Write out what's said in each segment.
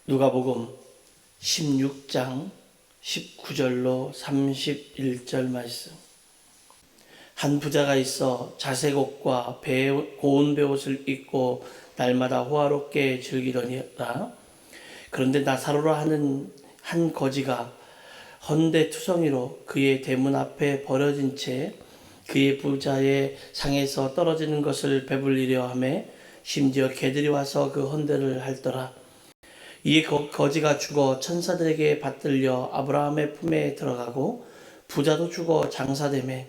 누가복음 16장 19절로 31절 말씀. 한 부자가 있어 자색 옷과 고운 베옷을 입고 날마다 호화롭게 즐기더니라. 그런데 나사로라 하는 한 거지가 헌데 투성이로 그의 대문 앞에 버려진 채 그의 부자의 상에서 떨어지는 것을 배불리려 하매 심지어 개들이 와서 그 헌데를 핥더라. 이에 거지가 죽어 천사들에게 받들려 아브라함의 품에 들어가고 부자도 죽어 장사되매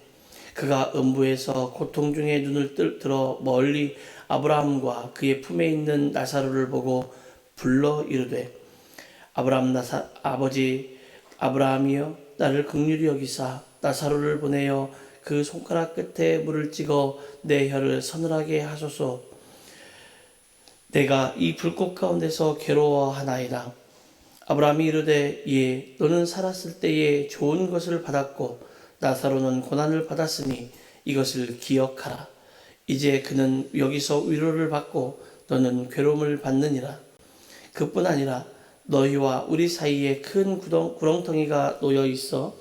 그가 음부에서 고통 중에 눈을 들어 멀리 아브라함과 그의 품에 있는 나사로를 보고 불러 이르되 아버지 아브라함이여 나를 긍휼히 여기사 나사로를 보내어 그 손가락 끝에 물을 찍어 내 혀를 서늘하게 하소서. 내가 이 불꽃 가운데서 괴로워하나이다. 아브라함이 이르되 예, 너는 살았을 때에 좋은 것을 받았고 나사로는 고난을 받았으니 이것을 기억하라. 이제 그는 여기서 위로를 받고 너는 괴로움을 받느니라. 그뿐 아니라 너희와 우리 사이에 큰 구렁텅이가 놓여 있어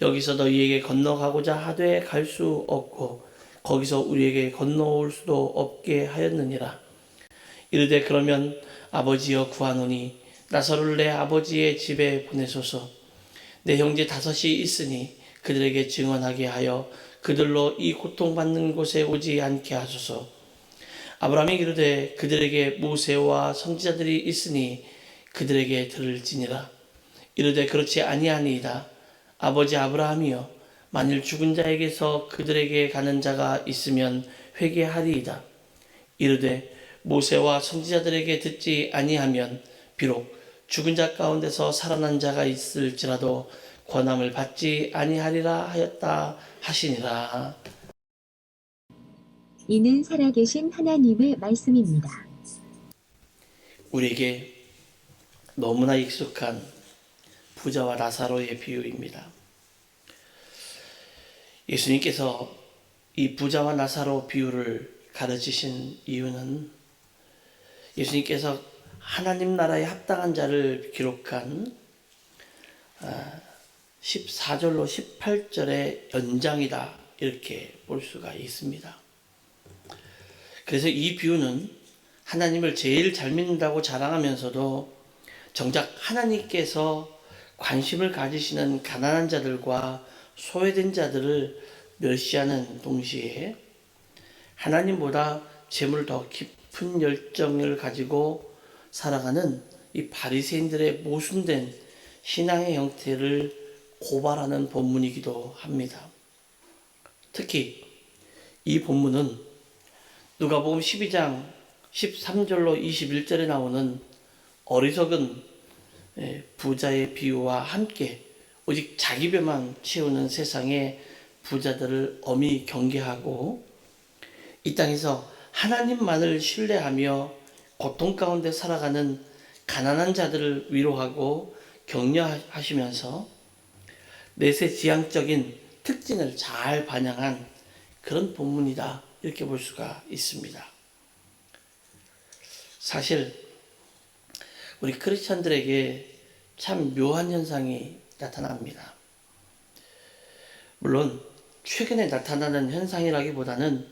여기서 너희에게 건너가고자 하되 갈 수 없고 거기서 우리에게 건너올 수도 없게 하였느니라. 이르되 그러면 아버지여 구하노니 나사로를 내 아버지의 집에 보내소서. 내 형제 5이 있으니 그들에게 증언하게 하여 그들로 이 고통받는 곳에 오지 않게 하소서. 아브라함이 이르되 그들에게 모세와 선지자들이 있으니 그들에게 들을지니라. 이르되 그렇지 아니하니이다. 아버지 아브라함이여 만일 죽은 자에게서 그들에게 가는 자가 있으면 회개하리이다. 이르되 모세와 선지자들에게 듣지 아니하면 비록 죽은 자 가운데서 살아난 자가 있을지라도 권함을 받지 아니하리라 하였다 하시니라. 이는 살아계신 하나님의 말씀입니다. 우리에게 너무나 익숙한 부자와 나사로의 비유입니다. 예수님께서 이 부자와 나사로 비유를 가르치신 이유는 예수님께서 하나님 나라에 합당한 자를 기록한 14절로 18절의 연장이다 이렇게 볼 수가 있습니다. 그래서 이 비유는 하나님을 제일 잘 믿는다고 자랑하면서도 정작 하나님께서 관심을 가지시는 가난한 자들과 소외된 자들을 멸시하는 동시에 하나님보다 재물 더 깊은 열정을 가지고 살아가는 이 바리새인들의 모순된 신앙의 형태를 고발하는 본문이기도 합니다. 특히 이 본문은 누가복음 12장 13절로 21절에 나오는 어리석은 부자의 비유와 함께 오직 자기 배만 채우는 세상의 부자들을 엄히 경계하고 이 땅에서 하나님만을 신뢰하며 고통 가운데 살아가는 가난한 자들을 위로하고 격려하시면서 내세지향적인 특징을 잘 반영한 그런 본문이다 이렇게 볼 수가 있습니다. 사실 우리 크리스찬들에게 참 묘한 현상이 나타납니다. 물론 최근에 나타나는 현상이라기보다는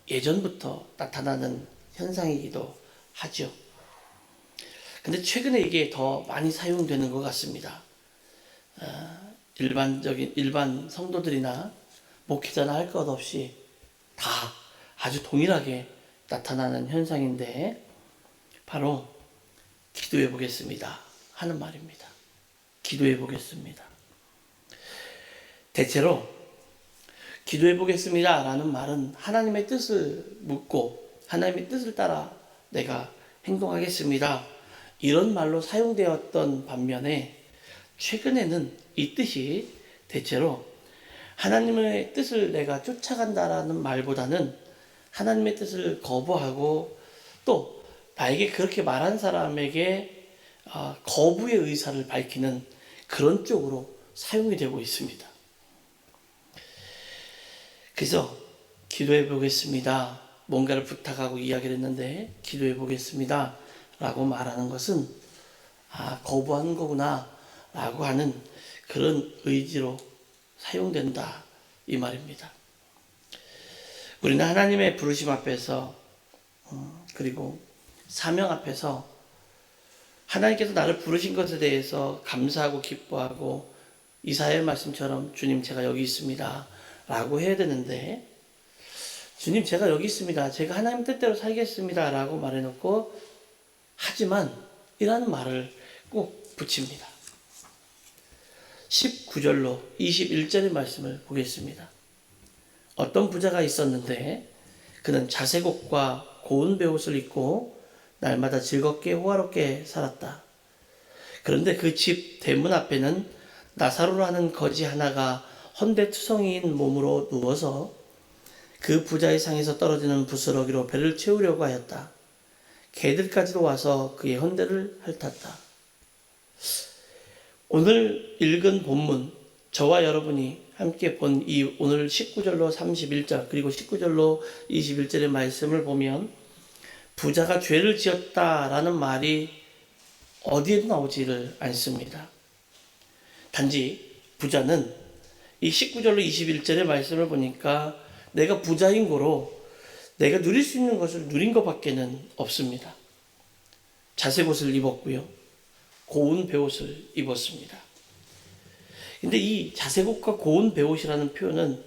예전부터 나타나는 현상이기도 하죠. 근데 최근에 이게 더 많이 사용되는 것 같습니다. 일반 성도들이나 목회자나 할 것 없이 다 아주 동일하게 나타나는 현상인데 바로 기도해 보겠습니다 하는 말입니다. 기도해 보겠습니다. 대체로 기도해 보겠습니다 라는 말은 하나님의 뜻을 묻고 하나님의 뜻을 따라 내가 행동하겠습니다 이런 말로 사용되었던 반면에 최근에는 이 뜻이 대체로 하나님의 뜻을 내가 쫓아간다라는 말보다는 하나님의 뜻을 거부하고 또 나에게 그렇게 말한 사람에게 거부의 의사를 밝히는 그런 쪽으로 사용이 되고 있습니다. 그래서 기도해 보겠습니다. 뭔가를 부탁하고 이야기를 했는데 기도해 보겠습니다 라고 말하는 것은 거부하는 거구나 라고 하는 그런 의지로 사용된다 이 말입니다. 우리는 하나님의 부르심 앞에서 그리고 사명 앞에서 하나님께서 나를 부르신 것에 대해서 감사하고 기뻐하고 이사야의 말씀처럼 주님 제가 여기 있습니다 라고 해야 되는데, 주님 제가 여기 있습니다, 제가 하나님 뜻대로 살겠습니다 라고 말해놓고 하지만 이라는 말을 꼭 붙입니다. 19절로 21절의 말씀을 보겠습니다. 어떤 부자가 있었는데 그는 자색옷과 고운 베옷을 입고 날마다 즐겁게 호화롭게 살았다. 그런데 그 집 대문 앞에는 나사로라는 거지 하나가 헌데투성이인 몸으로 누워서 그 부자의 상에서 떨어지는 부스러기로 배를 채우려고 하였다. 개들까지도 와서 그의 헌데를 핥았다. 오늘 읽은 본문, 저와 여러분이 함께 본 이 오늘 19절로 31절 그리고 19절로 21절의 말씀을 보면 부자가 죄를 지었다라는 말이 어디에도 나오지를 않습니다. 단지 부자는 이 19절로 21절의 말씀을 보니까 내가 부자인 거로 내가 누릴 수 있는 것을 누린 것밖에는 없습니다. 자색옷을 입었고요, 고운 베옷을 입었습니다. 근데 이 자색옷과 고운 베옷이라는 표현은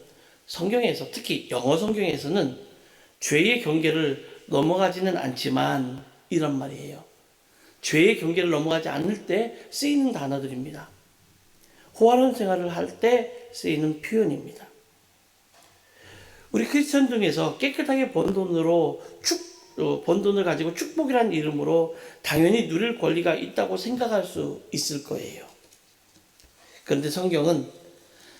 성경에서, 특히 영어 성경에서는 죄의 경계를 넘어가지는 않지만 이런 말이에요. 죄의 경계를 넘어가지 않을 때 쓰이는 단어들입니다. 호화로운 생활을 할 때 쓰이는 표현입니다. 우리 크리스천 중에서 깨끗하게 번 돈을 가지고 축복이라는 이름으로 당연히 누릴 권리가 있다고 생각할 수 있을 거예요. 그런데 성경은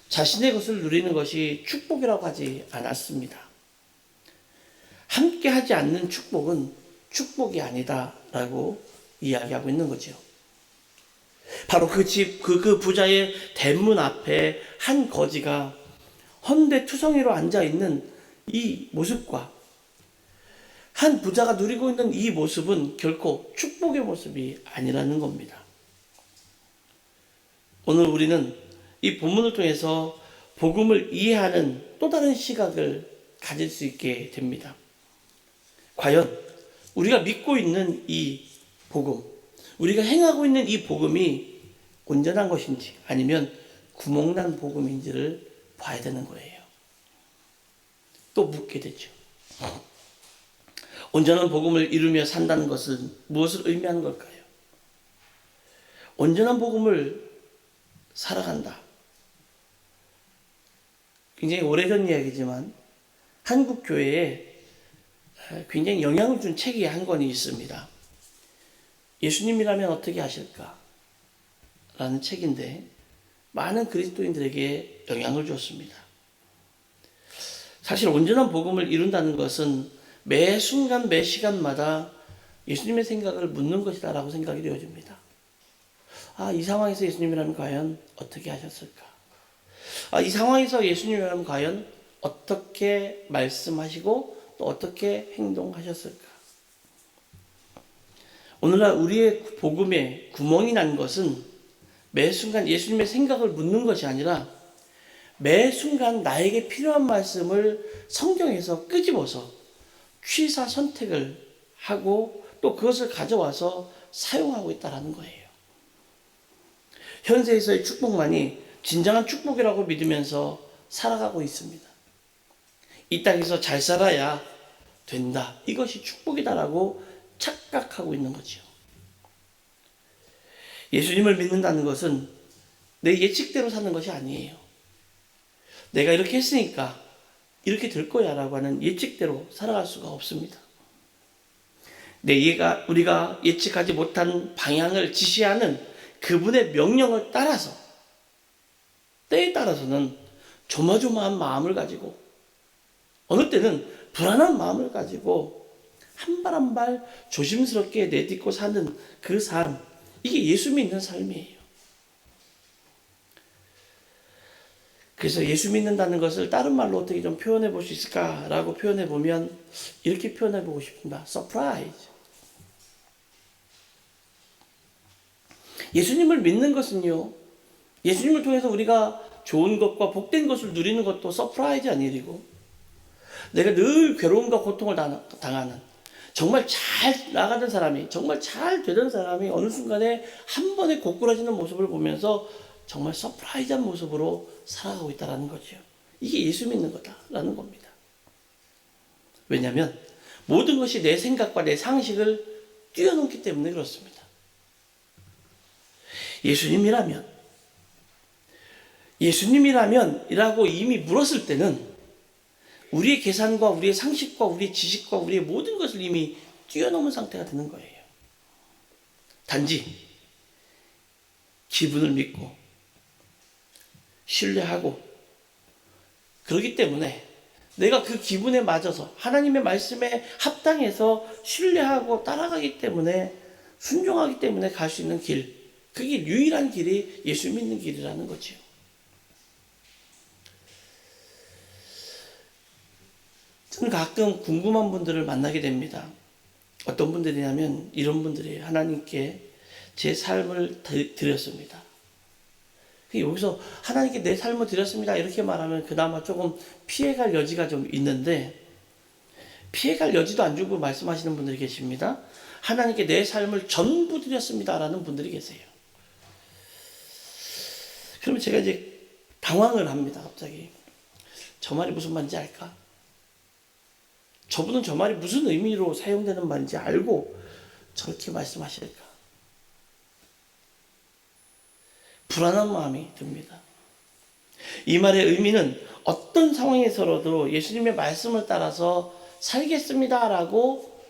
자신의 것을 누리는 것이 축복이라고 하지 않았습니다. 함께 하지 않는 축복은 축복이 아니다라고 이야기하고 있는 거죠. 바로 그 부자의 대문 앞에 한 거지가 헌데투성이로 앉아있는 이 모습과 한 부자가 누리고 있는 이 모습은 결코 축복의 모습이 아니라는 겁니다. 오늘 우리는 이 본문을 통해서 복음을 이해하는 또 다른 시각을 가질 수 있게 됩니다. 과연 우리가 믿고 있는 이 복음, 우리가 행하고 있는 이 복음이 온전한 것인지 아니면 구멍난 복음인지를 봐야 되는 거예요. 또 묻게 되죠. 온전한 복음을 이루며 산다는 것은 무엇을 의미하는 걸까요? 온전한 복음을 살아간다. 굉장히 오래전 이야기지만 한국 교회에 굉장히 영향을 준 책이 한 권이 있습니다. 예수님이라면 어떻게 하실까? 라는 책인데 많은 그리스도인들에게 영향을 줬습니다. 사실 온전한 복음을 이룬다는 것은 매 순간 매 시간마다 예수님의 생각을 묻는 것이다 라고 생각이 되어집니다. 이 상황에서 예수님이라면 과연 어떻게 하셨을까? 이 상황에서 예수님이라면 과연 어떻게 말씀하시고 또 어떻게 행동하셨을까? 오늘날 우리의 복음에 구멍이 난 것은 매 순간 예수님의 생각을 묻는 것이 아니라 매 순간 나에게 필요한 말씀을 성경에서 끄집어서 취사 선택을 하고 또 그것을 가져와서 사용하고 있다는 거예요. 현세에서의 축복만이 진정한 축복이라고 믿으면서 살아가고 있습니다. 이 땅에서 잘 살아야 된다, 이것이 축복이다라고 착각하고 있는 거죠. 예수님을 믿는다는 것은 내 예측대로 사는 것이 아니에요. 내가 이렇게 했으니까 이렇게 될 거야 라고 하는 예측대로 살아갈 수가 없습니다. 우리가 예측하지 못한 방향을 지시하는 그분의 명령을 따라서 때에 따라서는 조마조마한 마음을 가지고 어느 때는 불안한 마음을 가지고 한 발 한 발 조심스럽게 내딛고 사는 그 삶, 이게 예수 믿는 삶이에요. 그래서 예수 믿는다는 것을 다른 말로 어떻게 좀 표현해 볼 수 있을까라고 표현해 보면 이렇게 표현해 보고 싶습니다. 서프라이즈. 예수님을 믿는 것은요, 예수님을 통해서 우리가 좋은 것과 복된 것을 누리는 것도 서프라이즈한 일이고, 내가 늘 괴로움과 고통을 당하는, 정말 잘 나가던 사람이, 정말 잘 되던 사람이 어느 순간에 한 번에 고꾸라지는 모습을 보면서 정말 서프라이즈한 모습으로 살아가고 있다는 거죠. 이게 예수 믿는 거다라는 겁니다. 왜냐하면 모든 것이 내 생각과 내 상식을 뛰어넘기 때문에 그렇습니다. 예수님이라면이라고 이미 물었을 때는 우리의 계산과 우리의 상식과 우리의 지식과 우리의 모든 것을 이미 뛰어넘은 상태가 되는 거예요. 단지 기분을 믿고 신뢰하고, 그렇기 때문에 내가 그 기분에 맞아서 하나님의 말씀에 합당해서 신뢰하고 따라가기 때문에, 순종하기 때문에 갈 수 있는 길, 그게 유일한 길이 예수 믿는 길이라는 거죠. 저는 가끔 궁금한 분들을 만나게 됩니다. 어떤 분들이냐면 이런 분들이에요. 하나님께 제 삶을 드렸습니다. 여기서 하나님께 내 삶을 드렸습니다 이렇게 말하면 그나마 조금 피해갈 여지가 좀 있는데, 피해갈 여지도 안 주고 말씀하시는 분들이 계십니다. 하나님께 내 삶을 전부 드렸습니다 라는 분들이 계세요. 그러면 제가 이제 당황을 합니다. 갑자기 저 말이 무슨 말인지 알까? 저분은 저 말이 무슨 의미로 사용되는 말인지 알고 저렇게 말씀하실까? 불안한 마음이 듭니다. 이 말의 의미는 어떤 상황에서라도 예수님의 말씀을 따라서 살겠습니다라고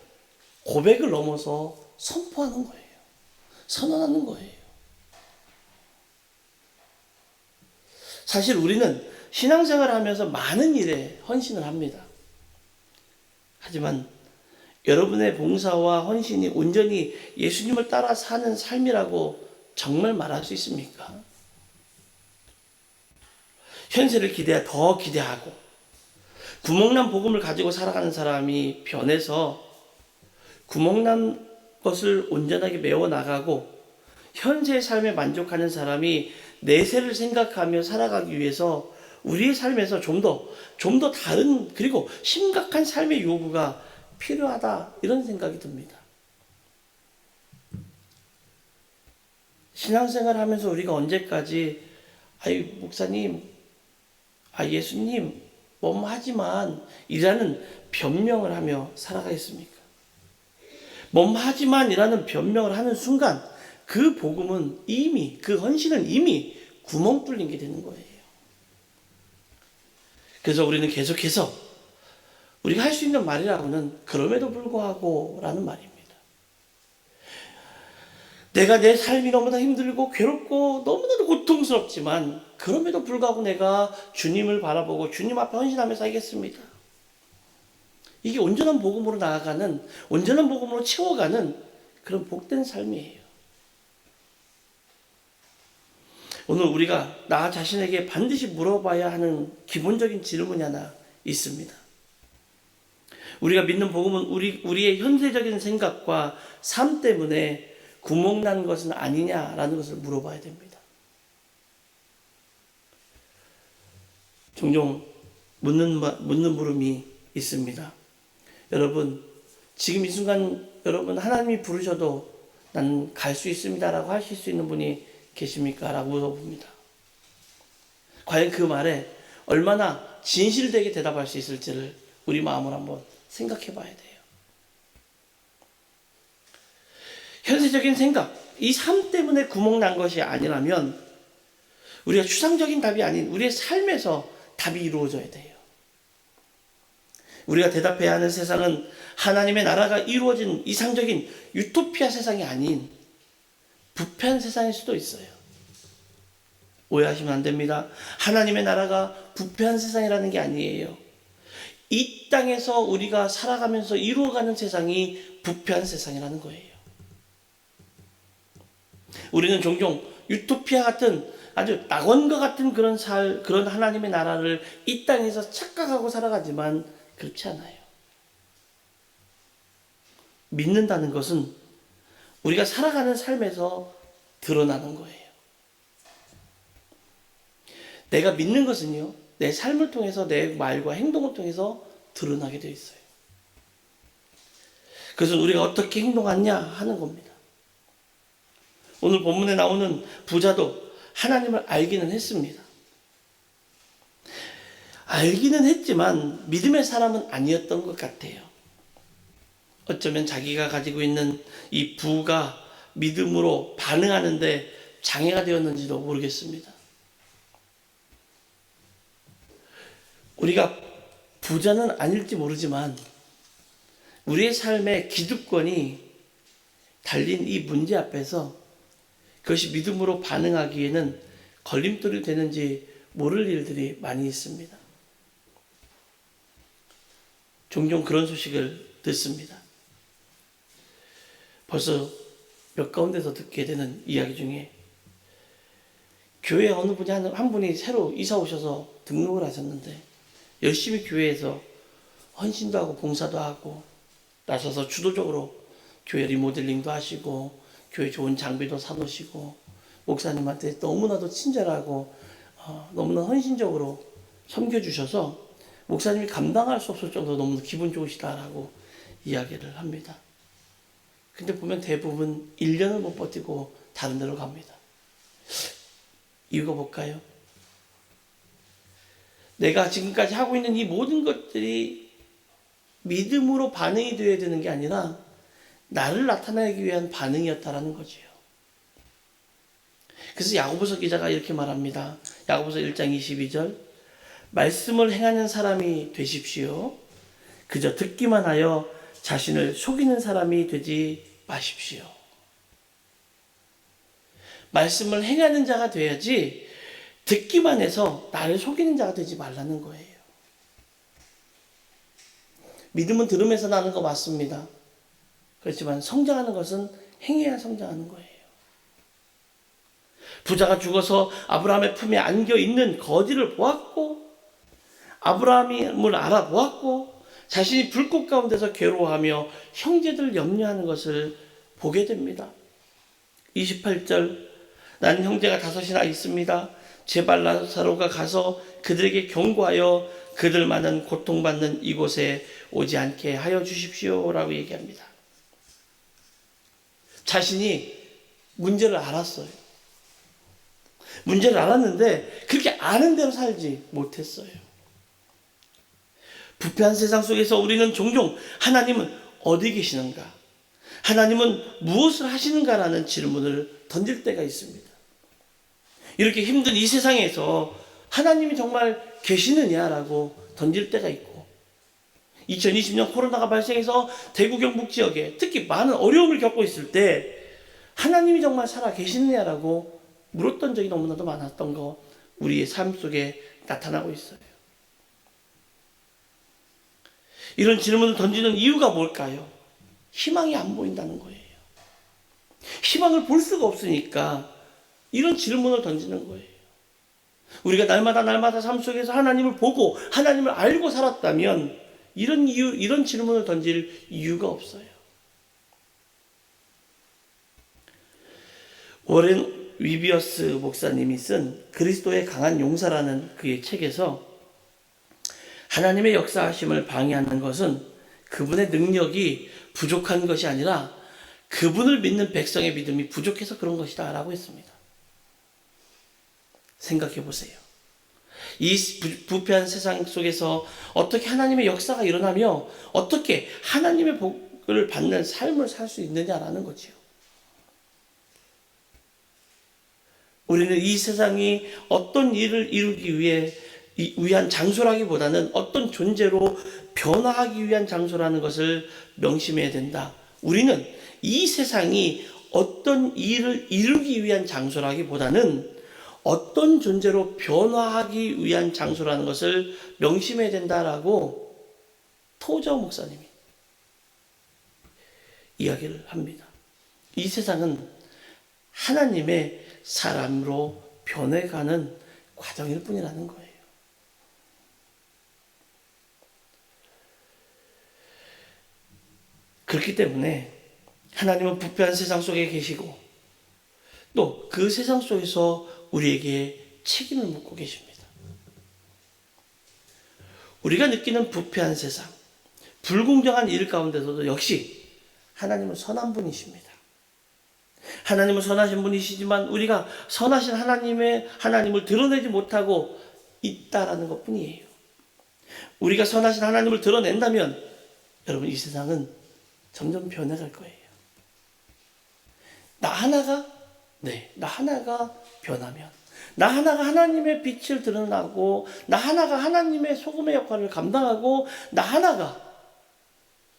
고백을 넘어서 선포하는 거예요. 선언하는 거예요. 사실 우리는 신앙생활을 하면서 많은 일에 헌신을 합니다. 하지만 여러분의 봉사와 헌신이 온전히 예수님을 따라 사는 삶이라고 정말 말할 수 있습니까? 현세를 더 기대하고 구멍난 복음을 가지고 살아가는 사람이 변해서 구멍난 것을 온전하게 메워나가고, 현세의 삶에 만족하는 사람이 내세를 생각하며 살아가기 위해서 우리의 삶에서 좀 더 다른, 그리고 심각한 삶의 요구가 필요하다, 이런 생각이 듭니다. 신앙생활을 하면서 우리가 언제까지 목사님, 예수님 뭐하지만 이라는 변명을 하며 살아가겠습니까? 뭐하지만 이라는 변명을 하는 순간 그 복음은 이미, 그 헌신은 이미 구멍 뚫린 게 되는 거예요. 그래서 우리는 계속해서 우리가 할 수 있는 말이라고는 그럼에도 불구하고 라는 말입니다. 내가 내 삶이 너무나 힘들고 괴롭고 너무나도 고통스럽지만 그럼에도 불구하고 내가 주님을 바라보고 주님 앞에 헌신하며 살겠습니다. 이게 온전한 복음으로 나아가는, 온전한 복음으로 채워가는 그런 복된 삶이에요. 오늘 우리가 나 자신에게 반드시 물어봐야 하는 기본적인 질문이 하나 있습니다. 우리가 믿는 복음은 우리의 현세적인 생각과 삶 때문에 구멍난 것은 아니냐라는 것을 물어봐야 됩니다. 종종 묻는 물음이 있습니다. 여러분, 지금 이 순간 여러분 하나님이 부르셔도 난 갈 수 있습니다라고 하실 수 있는 분이 계십니까? 라고 물어봅니다. 과연 그 말에 얼마나 진실되게 대답할 수 있을지를 우리 마음으로 한번 생각해 봐야 돼요. 현세적인 생각, 이 삶 때문에 구멍난 것이 아니라면 우리가 추상적인 답이 아닌 우리의 삶에서 답이 이루어져야 돼요. 우리가 대답해야 하는 세상은 하나님의 나라가 이루어진 이상적인 유토피아 세상이 아닌 부패한 세상일 수도 있어요. 오해하시면 안 됩니다. 하나님의 나라가 부패한 세상이라는 게 아니에요. 이 땅에서 우리가 살아가면서 이루어가는 세상이 부패한 세상이라는 거예요. 우리는 종종 유토피아 같은 아주 낙원과 같은 그런 하나님의 나라를 이 땅에서 착각하고 살아가지만 그렇지 않아요. 믿는다는 것은 우리가 살아가는 삶에서 드러나는 거예요. 내가 믿는 것은요, 내 삶을 통해서 내 말과 행동을 통해서 드러나게 되어 있어요. 그것은 우리가 어떻게 행동하냐 하는 겁니다. 오늘 본문에 나오는 부자도 하나님을 알기는 했습니다. 알기는 했지만 믿음의 사람은 아니었던 것 같아요. 어쩌면 자기가 가지고 있는 이 부가 믿음으로 반응하는데 장애가 되었는지도 모르겠습니다. 우리가 부자는 아닐지 모르지만 우리의 삶의 기득권이 달린 이 문제 앞에서 그것이 믿음으로 반응하기에는 걸림돌이 되는지 모를 일들이 많이 있습니다. 종종 그런 소식을 듣습니다. 벌써 몇 가운데서 듣게 되는 이야기 중에 교회에 어느 분이 한 분이 새로 이사 오셔서 등록을 하셨는데 열심히 교회에서 헌신도 하고 봉사도 하고 나서서 주도적으로 교회 리모델링도 하시고 교회 좋은 장비도 사놓으시고 목사님한테 너무나도 친절하고 너무나 헌신적으로 섬겨주셔서 목사님이 감당할 수 없을 정도로 너무 기분 좋으시다라고 이야기를 합니다. 근데 보면 대부분 1년을 못 버티고 다른 데로 갑니다. 이유가 뭘까요? 내가 지금까지 하고 있는 이 모든 것들이 믿음으로 반응이 되어야 되는 게 아니라 나를 나타내기 위한 반응이었다라는 거지요. 그래서 야고보서 기자가 이렇게 말합니다. 야고보서 1장 22절 말씀을 행하는 사람이 되십시오. 그저 듣기만 하여 자신을 속이는 사람이 되지 마십시오. 말씀을 행하는 자가 돼야지 듣기만 해서 나를 속이는 자가 되지 말라는 거예요. 믿음은 들음에서 나는 거 맞습니다. 그렇지만 성장하는 것은 행해야 성장하는 거예요. 부자가 죽어서 아브라함의 품에 안겨 있는 거지를 보았고 아브라함을 알아보았고 자신이 불꽃 가운데서 괴로워하며 형제들 염려하는 것을 보게 됩니다. 28절 나는 형제가 5이나 있습니다. 제발 나사로가 가서 그들에게 경고하여 그들 많은 고통받는 이곳에 오지 않게 하여 주십시오 라고 얘기합니다. 자신이 문제를 알았어요. 문제를 알았는데 그렇게 아는 대로 살지 못했어요. 부패한 세상 속에서 우리는 종종 하나님은 어디 계시는가? 하나님은 무엇을 하시는가라는 질문을 던질 때가 있습니다. 이렇게 힘든 이 세상에서 하나님이 정말 계시느냐라고 던질 때가 있고 2020년 코로나가 발생해서 대구 경북 지역에 특히 많은 어려움을 겪고 있을 때 하나님이 정말 살아 계시느냐라고 물었던 적이 너무나도 많았던 거 우리의 삶 속에 나타나고 있어요. 이런 질문을 던지는 이유가 뭘까요? 희망이 안 보인다는 거예요. 희망을 볼 수가 없으니까 이런 질문을 던지는 거예요. 우리가 날마다 삶 속에서 하나님을 보고 하나님을 알고 살았다면 이런 질문을 던질 이유가 없어요. 워렌 위비어스 목사님이 쓴 그리스도의 강한 용사라는 그의 책에서 하나님의 역사하심을 방해하는 것은 그분의 능력이 부족한 것이 아니라 그분을 믿는 백성의 믿음이 부족해서 그런 것이다 라고 했습니다. 생각해 보세요. 이 부패한 세상 속에서 어떻게 하나님의 역사가 일어나며 어떻게 하나님의 복을 받는 삶을 살 수 있느냐라는 거지요. 우리는 이 세상이 어떤 일을 이루기 위한 장소라기보다는 어떤 존재로 변화하기 위한 장소라는 것을 명심해야 된다. 우리는 이 세상이 어떤 일을 이루기 위한 장소라기보다는 어떤 존재로 변화하기 위한 장소라는 것을 명심해야 된다라고 토저 목사님이 이야기를 합니다. 이 세상은 하나님의 사람으로 변해가는 과정일 뿐이라는 거예요. 그렇기 때문에 하나님은 부패한 세상 속에 계시고 또 그 세상 속에서 우리에게 책임을 묻고 계십니다. 우리가 느끼는 부패한 세상, 불공정한 일 가운데서도 역시 하나님은 선한 분이십니다. 하나님은 선하신 분이시지만 우리가 선하신 하나님을 드러내지 못하고 있다라는 것 뿐이에요. 우리가 선하신 하나님을 드러낸다면 여러분, 이 세상은 점점 변해갈 거예요. 나 하나가 변하면, 나 하나가 하나님의 빛을 드러나고, 나 하나가 하나님의 소금의 역할을 감당하고, 나 하나가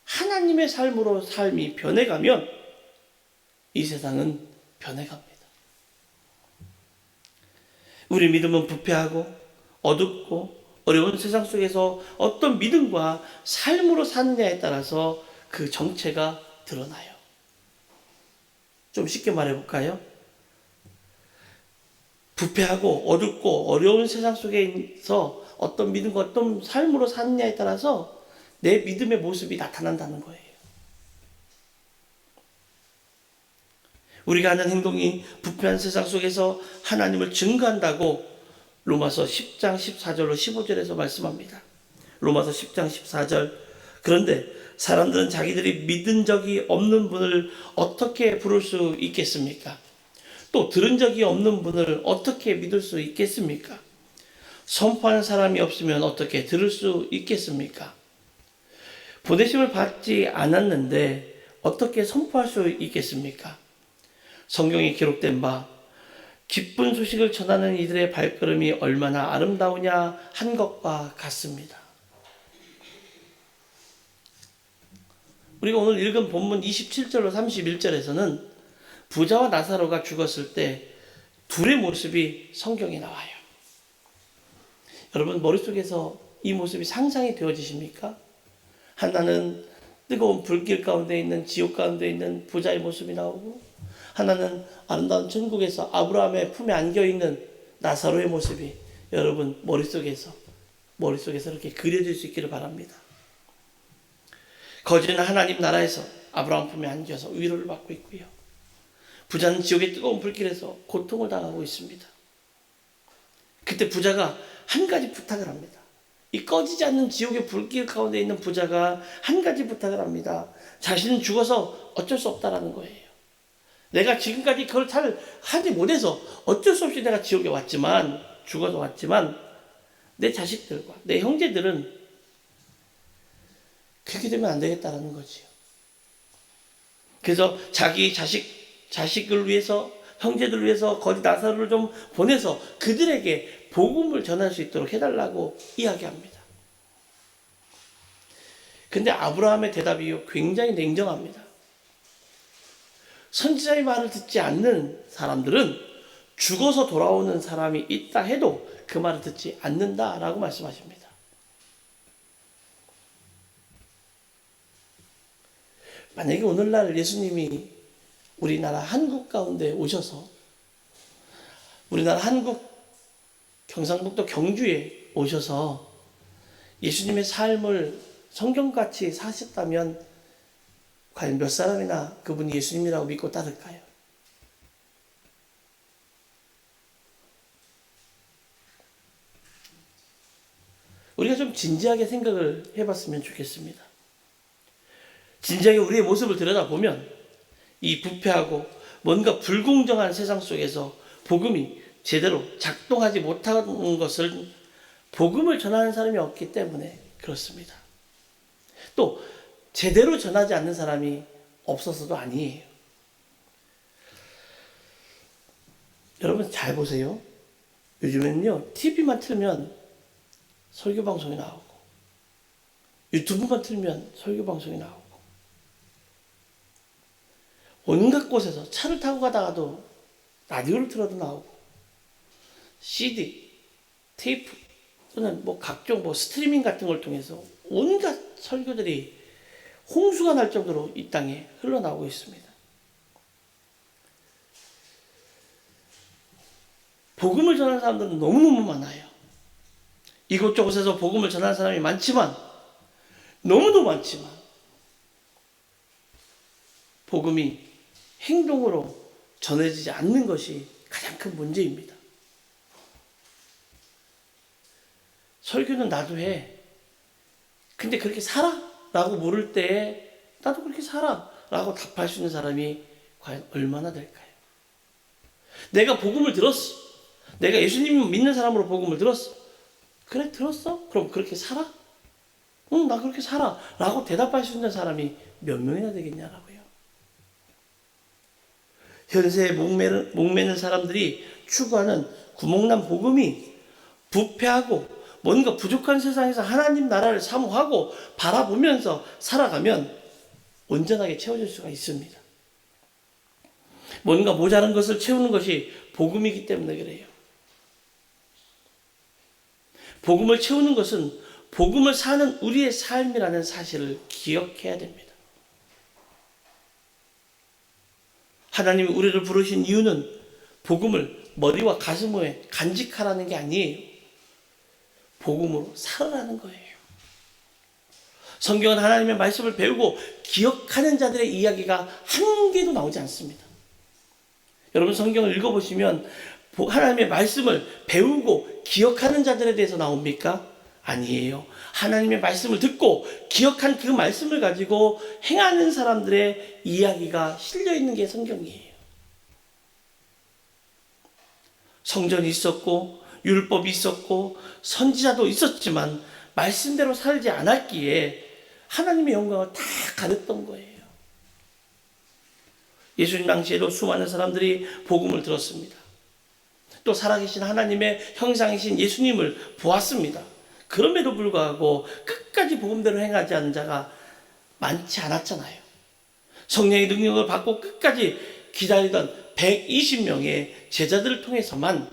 하나님의 삶으로 삶이 변해가면 이 세상은 변해갑니다. 우리 믿음은 부패하고 어둡고 어려운 세상 속에서 어떤 믿음과 삶으로 사느냐에 따라서 그 정체가 드러나요. 좀 쉽게 말해볼까요? 부패하고 어둡고 어려운 세상 속에서 어떤 믿음과 어떤 삶으로 사느냐에 따라서 내 믿음의 모습이 나타난다는 거예요. 우리가 하는 행동이 부패한 세상 속에서 하나님을 증거한다고 로마서 10장 14절로 15절에서 말씀합니다. 로마서 10장 14절. 그런데 사람들은 자기들이 믿은 적이 없는 분을 어떻게 부를 수 있겠습니까? 또 들은 적이 없는 분을 어떻게 믿을 수 있겠습니까? 선포하는 사람이 없으면 어떻게 들을 수 있겠습니까? 보내심을 받지 않았는데 어떻게 선포할 수 있겠습니까? 성경에 기록된 바 기쁜 소식을 전하는 이들의 발걸음이 얼마나 아름다우냐 한 것과 같습니다. 우리가 오늘 읽은 본문 27절로 31절에서는 부자와 나사로가 죽었을 때 둘의 모습이 성경에 나와요. 여러분, 머릿속에서 이 모습이 상상이 되어지십니까? 하나는 뜨거운 불길 가운데 있는, 지옥 가운데 있는 부자의 모습이 나오고, 하나는 아름다운 천국에서 아브라함의 품에 안겨있는 나사로의 모습이 여러분 머릿속에서 이렇게 그려질 수 있기를 바랍니다. 거지는 하나님 나라에서 아브라함 품에 안겨서 위로를 받고 있고요. 부자는 지옥의 뜨거운 불길에서 고통을 당하고 있습니다. 그때 부자가 한 가지 부탁을 합니다. 이 꺼지지 않는 지옥의 불길 가운데 있는 부자가 한 가지 부탁을 합니다. 자신은 죽어서 어쩔 수 없다라는 거예요. 내가 지금까지 그걸 잘 하지 못해서 어쩔 수 없이 내가 지옥에 왔지만, 죽어서 왔지만, 내 자식들과 내 형제들은 그렇게 되면 안 되겠다라는 거지요. 그래서 자기 자식을 위해서, 형제들을 위해서 거지 나사로를 좀 보내서 그들에게 복음을 전할 수 있도록 해달라고 이야기합니다. 근데 아브라함의 대답이 굉장히 냉정합니다. 선지자의 말을 듣지 않는 사람들은 죽어서 돌아오는 사람이 있다 해도 그 말을 듣지 않는다라고 말씀하십니다. 만약에 오늘날 예수님이 우리나라 한국 가운데 오셔서, 우리나라 한국 경상북도 경주에 오셔서 예수님의 삶을 성경같이 사셨다면 과연 몇 사람이나 그분이 예수님이라고 믿고 따를까요? 우리가 좀 진지하게 생각을 해봤으면 좋겠습니다. 진지하게 우리의 모습을 들여다보면 이 부패하고 뭔가 불공정한 세상 속에서 복음이 제대로 작동하지 못하는 것을 복음을 전하는 사람이 없기 때문에 그렇습니다. 또 제대로 전하지 않는 사람이 없어서도 아니에요. 여러분 잘 보세요. 요즘에는요, TV만 틀면 설교 방송이 나오고, 유튜브만 틀면 설교 방송이 나오고, 온갖 곳에서 차를 타고 가다가도 라디오를 틀어도 나오고, CD, 테이프 또는 각종 스트리밍 같은 걸 통해서 온갖 설교들이 홍수가 날 정도로 이 땅에 흘러나오고 있습니다. 복음을 전하는 사람들은 너무너무 많아요. 이곳저곳에서 복음을 전하는 사람이 많지만, 너무도 많지만, 복음이 행동으로 전해지지 않는 것이 가장 큰 문제입니다. 설교는 나도 해. 근데 그렇게 살아? 라고 물을 때에 나도 그렇게 살아 라고 답할 수 있는 사람이 과연 얼마나 될까요? 내가 복음을 들었어. 내가 예수님 믿는 사람으로 복음을 들었어. 그래, 들었어? 그럼 그렇게 살아? 응, 나 그렇게 살아 라고 대답할 수 있는 사람이 몇 명이나 되겠냐라고요. 현세에 목매는 사람들이 추구하는 구멍난 복음이 부패하고 뭔가 부족한 세상에서 하나님 나라를 사모하고 바라보면서 살아가면 온전하게 채워질 수가 있습니다. 뭔가 모자란 것을 채우는 것이 복음이기 때문에 그래요. 복음을 채우는 것은 복음을 사는 우리의 삶이라는 사실을 기억해야 됩니다. 하나님이 우리를 부르신 이유는 복음을 머리와 가슴에 간직하라는 게 아니에요. 복음으로 살아라는 거예요. 성경은 하나님의 말씀을 배우고 기억하는 자들의 이야기가 한 개도 나오지 않습니다. 여러분 성경을 읽어보시면 하나님의 말씀을 배우고 기억하는 자들에 대해서 나옵니까? 아니에요. 하나님의 말씀을 듣고 기억한 그 말씀을 가지고 행하는 사람들의 이야기가 실려있는 게 성경이에요. 성전이 있었고 율법이 있었고 선지자도 있었지만 말씀대로 살지 않았기에 하나님의 영광을 다 가렸던 거예요. 예수님 당시에도 수많은 사람들이 복음을 들었습니다. 또 살아계신 하나님의 형상이신 예수님을 보았습니다. 그럼에도 불구하고 끝까지 복음대로 행하지 않은 자가 많지 않았잖아요. 성령의 능력을 받고 끝까지 기다리던 120명의 제자들을 통해서만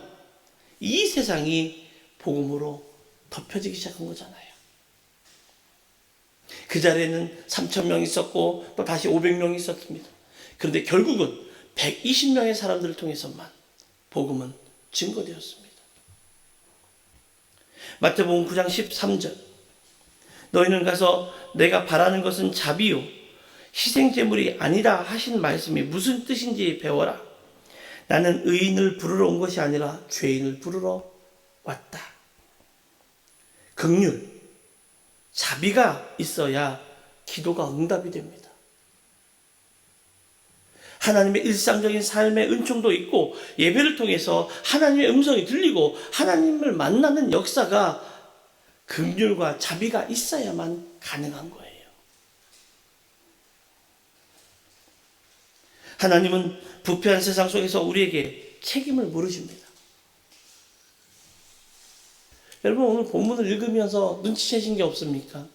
이 세상이 복음으로 덮여지기 시작한 거잖아요. 그 자리에는 3,000명 있었고 또 다시 500명이 있었습니다. 그런데 결국은 120명의 사람들을 통해서만 복음은 증거되었습니다. 마태복음 9장 13절 너희는 가서 내가 바라는 것은 자비요 희생제물이 아니다 하신 말씀이 무슨 뜻인지 배워라. 나는 의인을 부르러 온 것이 아니라 죄인을 부르러 왔다. 긍휼, 자비가 있어야 기도가 응답이 됩니다. 하나님의 일상적인 삶의 은총도 있고 예배를 통해서 하나님의 음성이 들리고 하나님을 만나는 역사가 긍휼과 자비가 있어야만 가능한 거예요. 하나님은 부패한 세상 속에서 우리에게 책임을 물으십니다. 여러분 오늘 본문을 읽으면서 눈치채신 게 없습니까?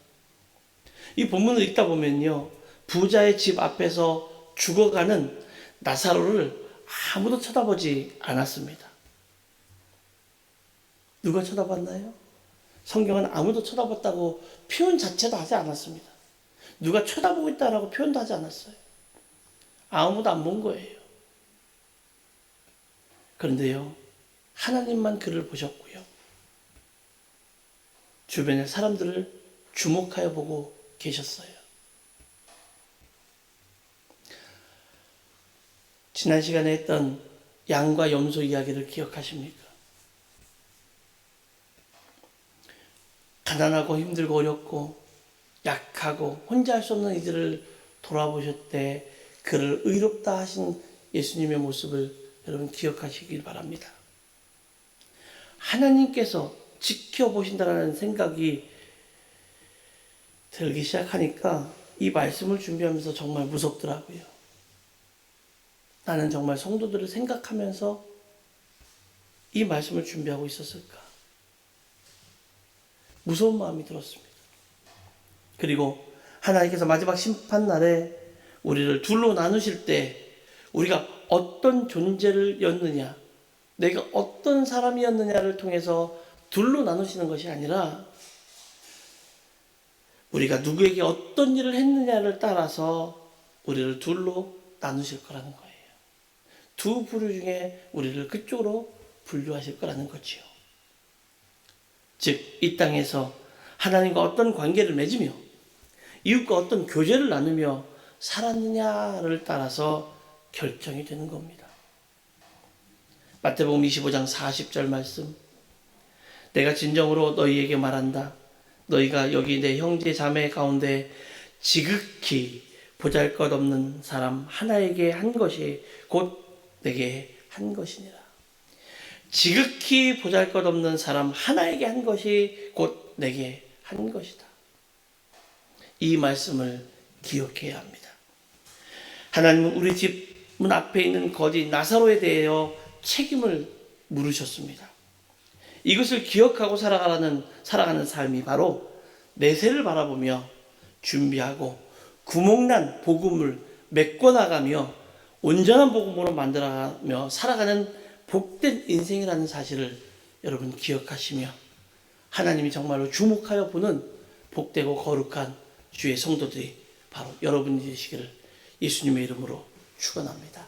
이 본문을 읽다 보면요. 부자의 집 앞에서 죽어가는 나사로를 아무도 쳐다보지 않았습니다. 누가 쳐다봤나요? 성경은 아무도 쳐다봤다고 표현 자체도 하지 않았습니다. 누가 쳐다보고 있다라고 표현도 하지 않았어요. 아무도 안 본 거예요. 그런데요, 하나님만 그를 보셨고요. 주변의 사람들을 주목하여 보고 계셨어요. 지난 시간에 했던 양과 염소 이야기를 기억하십니까? 가난하고 힘들고 어렵고 약하고 혼자 할 수 없는 이들을 돌아보실 때 그를 의롭다 하신 예수님의 모습을 여러분 기억하시길 바랍니다. 하나님께서 지켜보신다는 생각이 들기 시작하니까 이 말씀을 준비하면서 정말 무섭더라고요. 나는 정말 성도들을 생각하면서 이 말씀을 준비하고 있었을까? 무서운 마음이 들었습니다. 그리고 하나님께서 마지막 심판날에 우리를 둘로 나누실 때 우리가 어떤 존재였느냐, 내가 어떤 사람이었느냐를 통해서 둘로 나누시는 것이 아니라 우리가 누구에게 어떤 일을 했느냐를 따라서 우리를 둘로 나누실 거라는 거예요. 두 부류 중에 우리를 그쪽으로 분류하실 거라는 거지요. 즉, 이 땅에서 하나님과 어떤 관계를 맺으며 이웃과 어떤 교제를 나누며 살았느냐를 따라서 결정이 되는 겁니다. 마태복음 25장 40절 말씀. 내가 진정으로 너희에게 말한다. 너희가 여기 내 형제 자매 가운데 지극히 보잘것없는 사람 하나에게 한 것이 곧 내게 한 것이니라. 지극히 보잘것없는 사람 하나에게 한 것이 곧 내게 한 것이다. 이 말씀을 기억해야 합니다. 하나님은 우리 집 문 앞에 있는 거지 나사로에 대하여 책임을 물으셨습니다. 이것을 기억하고 살아가는 삶이 바로 내세를 바라보며 준비하고 구멍난 복음을 메꿔나가며 온전한 복음으로 만들어가며 살아가는 복된 인생이라는 사실을 여러분 기억하시며 하나님이 정말로 주목하여 보는 복되고 거룩한 주의 성도들이 바로 여러분이 되시기를 예수님의 이름으로 축원합니다.